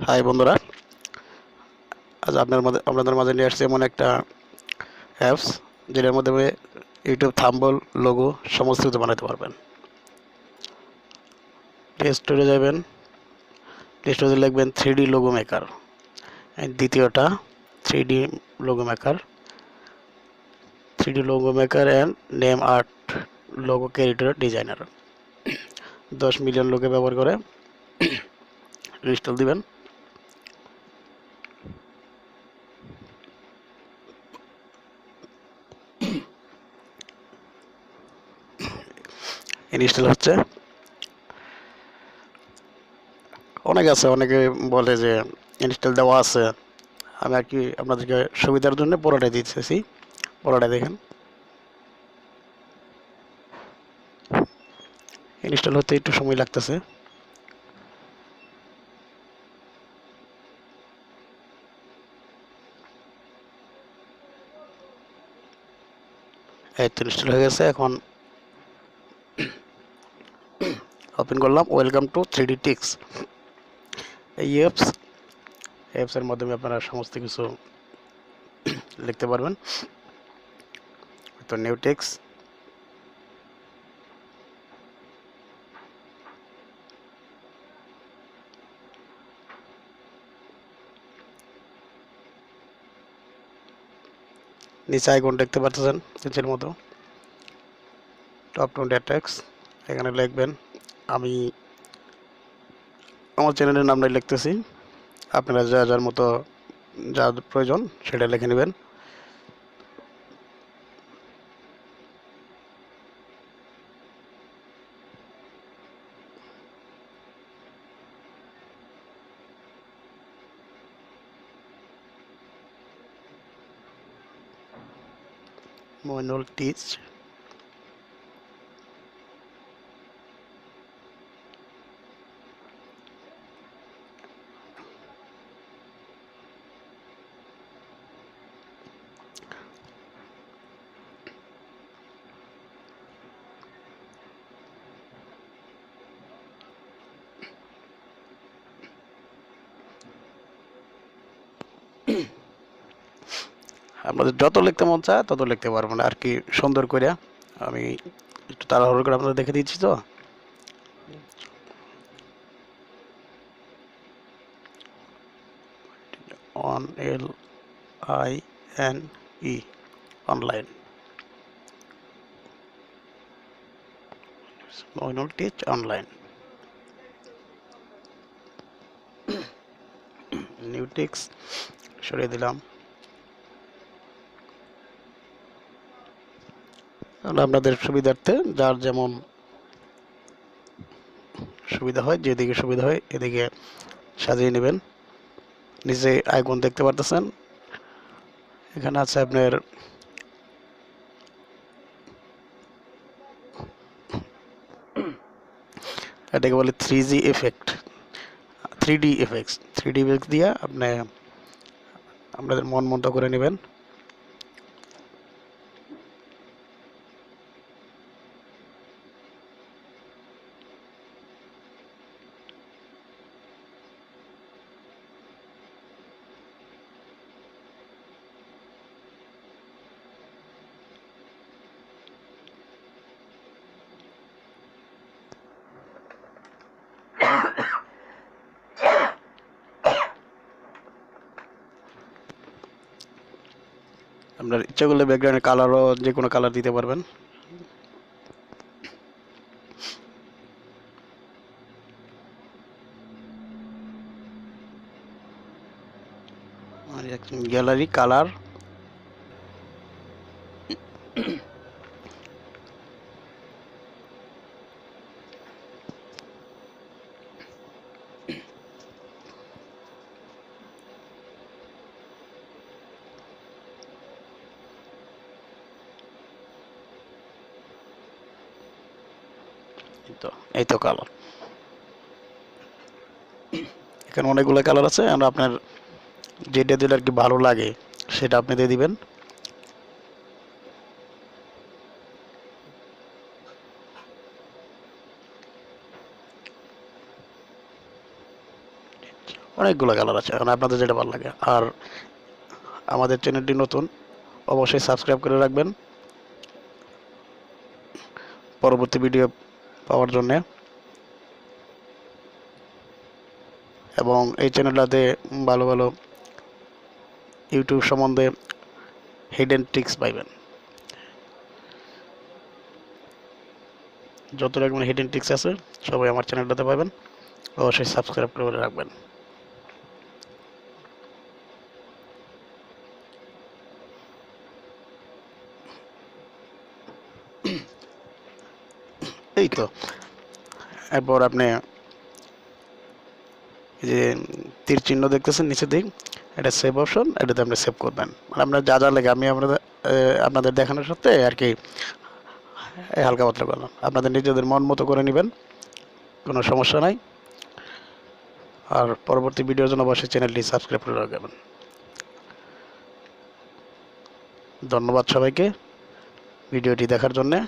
High বন্ধুরা, আজ আপনাদের মাঝে নিয়ে আসছি এমন একটা অ্যাপস যেটার মাধ্যমে ইউটিউব থাম্বনেল, লোগো সমস্ত কিছু বানাতে পারবেন। প্লে স্টোরে যাবেন, প্লে স্টোরে লিখবেন 3D লোগো মেকার। দ্বিতীয়টা 3D logo maker, 3D logo maker and name art logo character designer. 10 million লোকে ব্যবহার করে। ইনস্টল দিবেন। ইনস্টল হচ্ছে। অনেকে বলে যে ইনস্টল দেওয়া আছে, আমি আর কি আপনাদেরকে সুবিধার জন্য পুরোটাই দিতেছি। পুরোটাই দেখেন। ইনস্টল হতে একটু সময় লাগতেছে। এই তো ইনস্টল হয়ে গেছে। এখন ওপেন করলাম। Welcome to 3D ticks. এই অ্যাপসের মাধ্যমে আপনারা সমস্ত কিছু লিখতে পারবেন। তো নিউ টেক্স, নিচে আইকন দেখতে পাচ্ছেন নিচের মতো টপ 20 টেক্স। এখানে লিখবেন, আমি আমার চ্যানেলের নামটাই লিখতেছি। আপনারা যার মতো যা প্রয়োজন সেটা লিখে নেবেন। মইনুল টিচ, আপনাদের যত লিখতে মন চায় তত লিখতে পারবেন আর কি, সুন্দর করে। আমি একটু তাড়াহুড়ো করে আপনাদের দেখে দিচ্ছি। তো ONLINE, online, Moinul teach online. New text সরিয়ে দিলাম। আপনাদের সুবিধার্থে যার যেমন সুবিধা হয়, যেদিকে সুবিধা হয় এদিকে সাজিয়ে নেবেন। নিচে আইকন দেখতে পারতেছেন, এখানে আছে আপনার এটাকে বলে 3G effect, 3D effects. 3D effect দিয়ে আপনি আপনাদের মন মতো করে নেবেন। আপনার ইচ্ছা করলে ব্যাকগ্রাউন্ডের কালারও যে কোনো কালার দিতে পারবেন। আর গ্যালারি কালার, এই তো কালার। এখানে অনেকগুলো কালার আছে, আর আপনার যেটা দিলে আর কি ভালো লাগে সেটা আপনি দিয়ে দিবেন। অনেকগুলো কালার আছে, এখন আপনাদের যেটা ভালো লাগে। আর আমাদের চ্যানেলটি নতুন, অবশ্যই সাবস্ক্রাইব করে রাখবেন পরবর্তী ভিডিও পাওয়ার জন্যে। এবং এই চ্যানেলটাতে ভালো ভালো ইউটিউব সম্বন্ধে হিডেন ট্রিক্স পাইবেন। যত রকমের হিডেন ট্রিক্স আছে সবাই আমার চ্যানেলটাতে পাবেন, অবশ্যই সাবস্ক্রাইব করে রাখবেন। এই তো, এরপর আপনি যে তীর চিহ্ন দেখতেছেন নিচে দিক, এটা সেভ অপশন, এটাতে আপনি সেভ করবেন। মানে আপনার যা যা লাগে আমি আপনাদের দেখানোর সাথে আর কি হালকা পাতলা করলাম, আপনাদের নিজেদের মন মতো করে নেবেন, কোনো সমস্যা নাই। আর পরবর্তী ভিডিওর জন্য অবশ্যই চ্যানেলটি সাবস্ক্রাইব করে রাখবেন। ধন্যবাদ সবাইকে ভিডিওটি দেখার জন্যে।